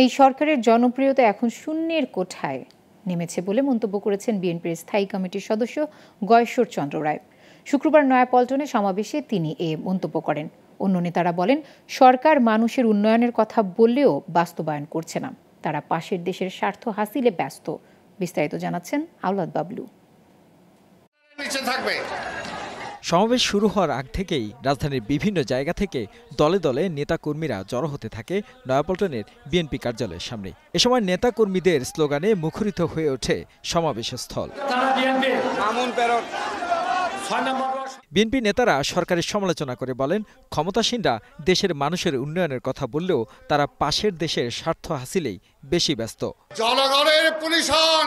এই সরকারের জনপ্রিয়তা এখন শূন্যের কোঠায় নেমেছে বলে মন্তব্য করেছেন বিএনপির স্থায়ী কমিটির সদস্য গয়েশ্বর চন্দ্র রায়। শুক্রবার নয়াপল্টনে সমাবেশে তিনি এ মন্তব্য করেন। অন্য নেতারা বলেন, সরকার মানুষের উন্নয়নের কথা বললেও বাস্তবায়ন করছে না, তারা পাশের দেশের স্বার্থ হাসিলে ব্যস্ত। বিস্তারিত জানাচ্ছেন আওলাদ বাবলু। সমাবেশ শুরু হওয়ার আগ থেকেই রাজধানীর বিভিন্ন জায়গা থেকে দলে দলে নেতাকর্মীরা জড়ো হতে থাকে নয়াপল্টনের বিএনপি কার্যালয়ের সামনে। এ সময় নেতাকর্মীদের স্লোগানে মুখরিত হয়ে ওঠে সমাবেশ স্থল। বিএনপি নেতারা সরকারের সমালোচনা করে বলেন, ক্ষমতাসীনরা দেশের মানুষের উন্নয়নের কথা বললেও তারা পাশের দেশের স্বার্থ হাসিলেই বেশি ব্যস্ত। জনগণের পুলিশ হন,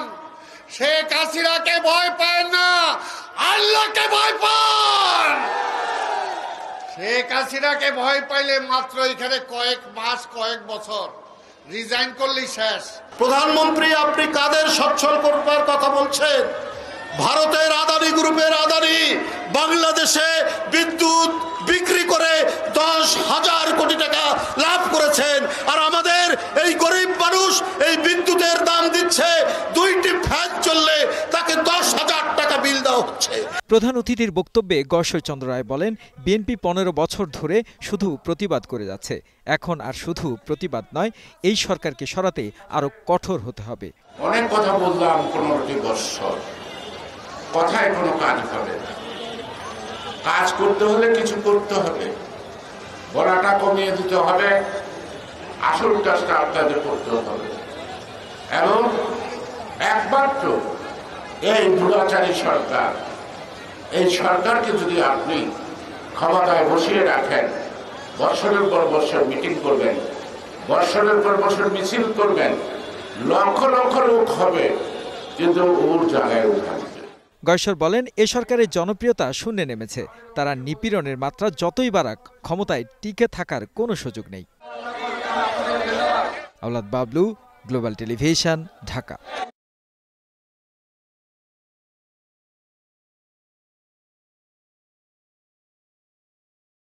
শেখ হাসিনাকে ভয় পায় না, আল্লাহকে ভয় পান। শেখ হাসিনাকে ভয় পাইলে মাত্র এখানে কয়েক মাস কয়েক বছর, রিজাইন করলেই শেষ। প্রধানমন্ত্রী, আপনি কাদের সচ্ছল করবার কথা বলছেন? ভারতের আদানি গ্রুপের আদানি বাংলাদেশে বিদ্যুৎ বিক্রি করে 10,000 কোটি টাকা লাভ করেছেন, আর আমাদের এই গরিব মানুষ এই বিদ্যুতের দাম দিচ্ছে 2টি ফ্যান চললে তাকে 10,000 টাকা বিল দেওয়া হচ্ছে। প্রধান অতিথির বক্তব্যে গয়েশ্বর চন্দ্র রায় বলেন, বিএনপি 15 বছর ধরে শুধু প্রতিবাদ করে যাচ্ছে। এখন আর শুধু প্রতিবাদ নয়, এই সরকারকে সরাতে আরো কঠোর হতে হবে। অনেক কথা বললাম, 15টি বছর কথায় কোনো কাজ হবে না। কাজ করতে হলে কিছু করতে হবে, বলাটা কমিয়ে দিতে হবে, আসল কাজটা আপনাদের করতে হবে। এবং একমাত্র এই দুরাচারী সরকার, এই সরকারকে যদি আপনি ক্ষমতায় বসিয়ে রাখেন, বছরের পর বছর মিটিং করবেন, বছরের পর বছর মিছিল করবেন, লক্ষ লক্ষ লোক হবে, কিন্তু ওর জায়গায় উঠাবে। গয়েশ্বর বলেন, এ সরকারের জনপ্রিয়তা শূন্যে নেমেছে। তারা নিপীড়নের মাত্রা যতই বাড়াক, ক্ষমতায় টিকে থাকার কোনো সুযোগ নেই। আওলাদ বাবলু, গ্লোবাল টেলিভিশন, ঢাকা।